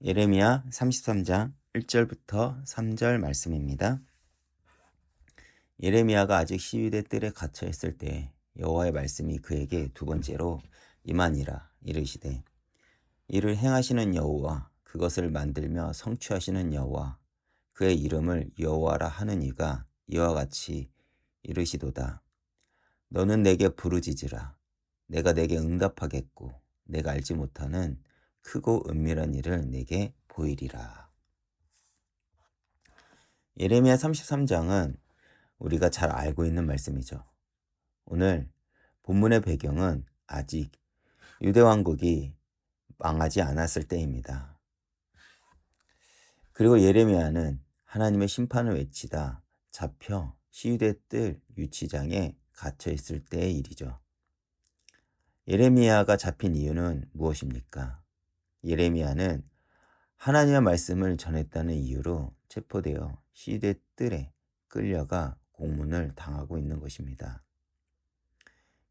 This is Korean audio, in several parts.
예레미야 33장 1절부터 3절 말씀입니다. 예레미야가 아직 시위대 뜰에 갇혀 있을 때 여호와의 말씀이 그에게 두 번째로 임하니라. 이르시되 이를 행하시는 여호와, 그것을 만들며 성취하시는 여호와, 그의 이름을 여호와라 하는 이가 이와 같이 이르시도다. 너는 내게 부르짖으라. 내가 내게 응답하겠고 내가 알지 못하는 크고 은밀한 일을 내게 보이리라. 예레미야 33장은 우리가 잘 알고 있는 말씀이죠. 오늘 본문의 배경은 아직 유대 왕국이 망하지 않았을 때입니다. 그리고 예레미야는 하나님의 심판을 외치다 잡혀 시위대 뜰 유치장에 갇혀 있을 때의 일이죠. 예레미야가 잡힌 이유는 무엇입니까? 예레미야는 하나님의 말씀을 전했다는 이유로 체포되어 시대 뜰에 끌려가 고문을 당하고 있는 것입니다.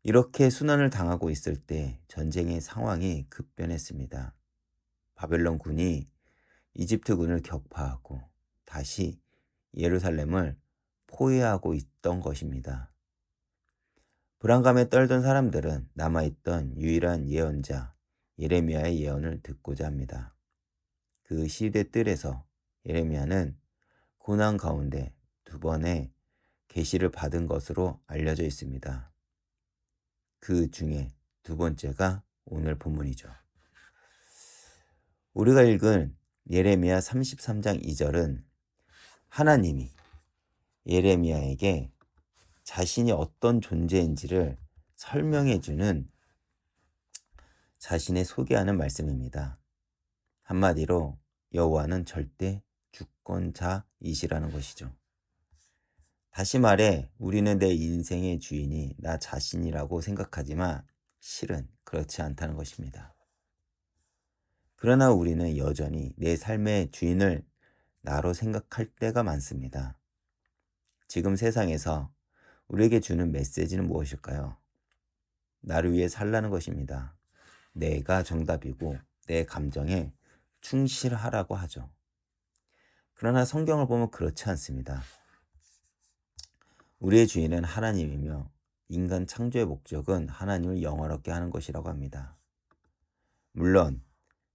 이렇게 순환을 당하고 있을 때 전쟁의 상황이 급변했습니다. 바벨론 군이 이집트 군을 격파하고 다시 예루살렘을 포위하고 있던 것입니다. 불안감에 떨던 사람들은 남아있던 유일한 예언자 예레미야의 예언을 듣고자 합니다. 그 시대 뜰에서 예레미야는 고난 가운데 두 번의 계시를 받은 것으로 알려져 있습니다. 그 중에 두 번째가 오늘 본문이죠. 우리가 읽은 예레미야 33장 2절은 하나님이 예레미야에게 자신이 어떤 존재인지를 설명해주는 자신의 소개하는 말씀입니다. 한마디로 여호와는 절대 주권자이시라는 것이죠. 다시 말해 우리는 내 인생의 주인이 나 자신이라고 생각하지만 실은 그렇지 않다는 것입니다. 그러나 우리는 여전히 내 삶의 주인을 나로 생각할 때가 많습니다. 지금 세상에서 우리에게 주는 메시지는 무엇일까요? 나를 위해 살라는 것입니다. 내가 정답이고 내 감정에 충실하라고 하죠. 그러나 성경을 보면 그렇지 않습니다. 우리의 주인은 하나님이며 인간 창조의 목적은 하나님을 영화롭게 하는 것이라고 합니다. 물론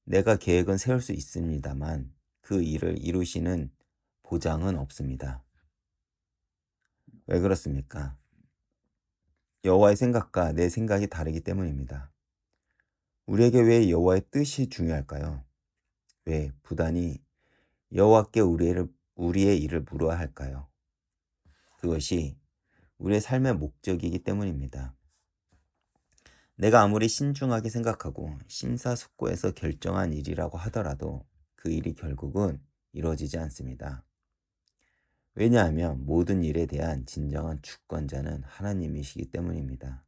내가 계획은 세울 수 있습니다만 그 일을 이루시는 보장은 없습니다. 왜 그렇습니까? 여호와의 생각과 내 생각이 다르기 때문입니다. 우리에게 왜 여호와의 뜻이 중요할까요? 왜 부단히 여호와께 우리의 일을 물어야 할까요? 그것이 우리의 삶의 목적이기 때문입니다. 내가 아무리 신중하게 생각하고 심사숙고해서 결정한 일이라고 하더라도 그 일이 결국은 이루어지지 않습니다. 왜냐하면 모든 일에 대한 진정한 주권자는 하나님이시기 때문입니다.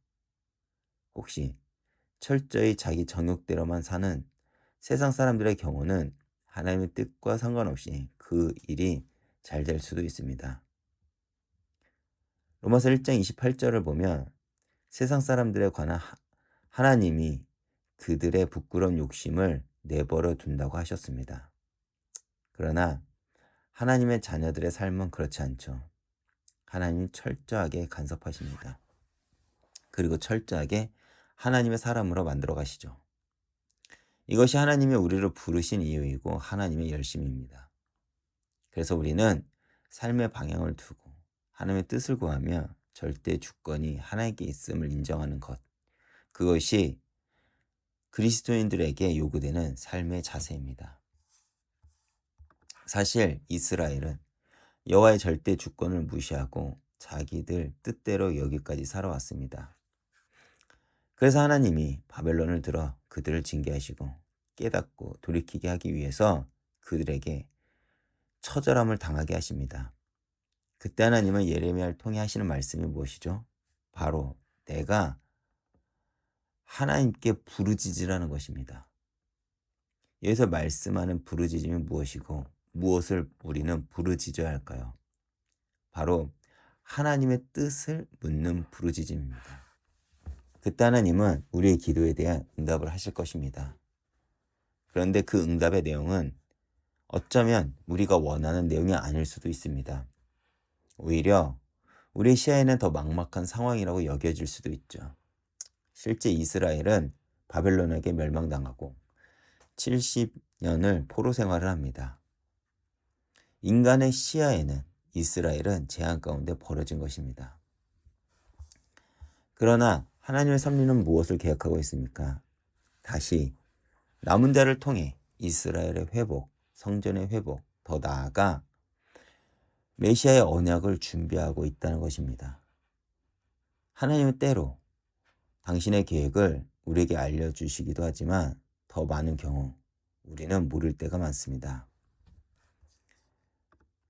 혹시 철저히 자기 정욕대로만 사는 세상 사람들의 경우는 하나님의 뜻과 상관없이 그 일이 잘 될 수도 있습니다. 로마서 1장 28절을 보면 세상 사람들에 관한 하나님이 그들의 부끄러운 욕심을 내버려 둔다고 하셨습니다. 그러나 하나님의 자녀들의 삶은 그렇지 않죠. 하나님이 철저하게 간섭하십니다. 그리고 철저하게 하나님의 사람으로 만들어 가시죠. 이것이 하나님이 우리를 부르신 이유이고 하나님의 열심입니다. 그래서 우리는 삶의 방향을 두고 하나님의 뜻을 구하며 절대 주권이 하나님께 있음을 인정하는 것. 그것이 그리스도인들에게 요구되는 삶의 자세입니다. 사실 이스라엘은 여호와의 절대 주권을 무시하고 자기들 뜻대로 여기까지 살아왔습니다. 그래서 하나님이 바벨론을 들어 그들을 징계하시고 깨닫고 돌이키게 하기 위해서 그들에게 처절함을 당하게 하십니다. 그때 하나님은 예레미야를 통해 하시는 말씀이 무엇이죠? 바로 내가 하나님께 부르짖으라는 것입니다. 여기서 말씀하는 부르짖음이 무엇이고 무엇을 우리는 부르짖어야 할까요? 바로 하나님의 뜻을 묻는 부르짖음입니다. 그때 하나님은 우리의 기도에 대한 응답을 하실 것입니다. 그런데 그 응답의 내용은 어쩌면 우리가 원하는 내용이 아닐 수도 있습니다. 오히려 우리의 시야에는 더 막막한 상황이라고 여겨질 수도 있죠. 실제 이스라엘은 바벨론에게 멸망당하고 70년을 포로 생활을 합니다. 인간의 시야에는 이스라엘은 재앙 가운데 벌어진 것입니다. 그러나 하나님의 섭리는 무엇을 계획하고 있습니까? 다시 남은 자를 통해 이스라엘의 회복, 성전의 회복, 더 나아가 메시아의 언약을 준비하고 있다는 것입니다. 하나님은 때로 당신의 계획을 우리에게 알려주시기도 하지만 더 많은 경우 우리는 모를 때가 많습니다.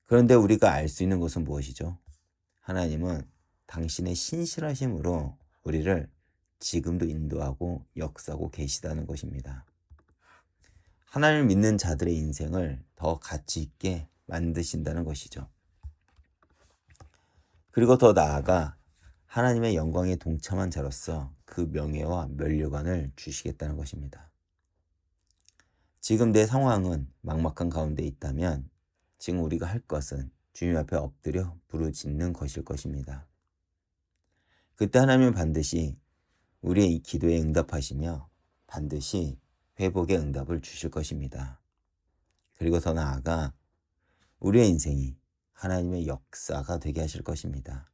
그런데 우리가 알 수 있는 것은 무엇이죠? 하나님은 당신의 신실하심으로 우리를 지금도 인도하고 역사하고 계시다는 것입니다. 하나님을 믿는 자들의 인생을 더 가치 있게 만드신다는 것이죠. 그리고 더 나아가 하나님의 영광에 동참한 자로서 그 명예와 면류관을 주시겠다는 것입니다. 지금 내 상황은 막막한 가운데 있다면 지금 우리가 할 것은 주님 앞에 엎드려 부르짖는 것일 것입니다. 그때 하나님은 반드시 우리의 이 기도에 응답하시며 반드시 회복의 응답을 주실 것입니다. 그리고 더 나아가 우리의 인생이 하나님의 역사가 되게 하실 것입니다.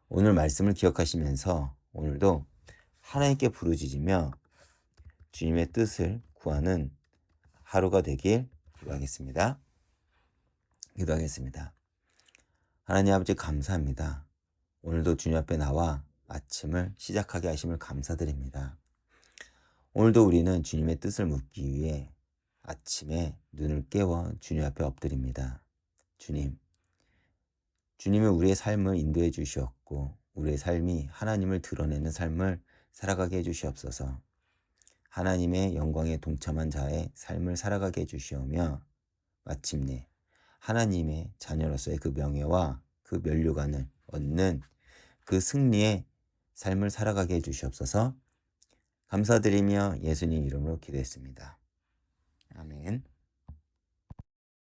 오늘 말씀을 기억하시면서 오늘도 하나님께 부르짖으며 주님의 뜻을 구하는 하루가 되길 기도하겠습니다. 기도하겠습니다. 하나님 아버지 감사합니다. 오늘도 주님 앞에 나와 아침을 시작하게 하심을 감사드립니다. 오늘도 우리는 주님의 뜻을 묻기 위해 아침에 눈을 깨워 주님 앞에 엎드립니다. 주님이 우리의 삶을 인도해 주시었고 우리의 삶이 하나님을 드러내는 삶을 살아가게 해주시옵소서. 하나님의 영광에 동참한 자의 삶을 살아가게 해주시오며 마침내 하나님의 자녀로서의 그 명예와 그 면류관을 얻는 그 승리의 삶을 살아가게 해주시옵소서. 감사드리며 예수님 이름으로 기도했습니다. 아멘.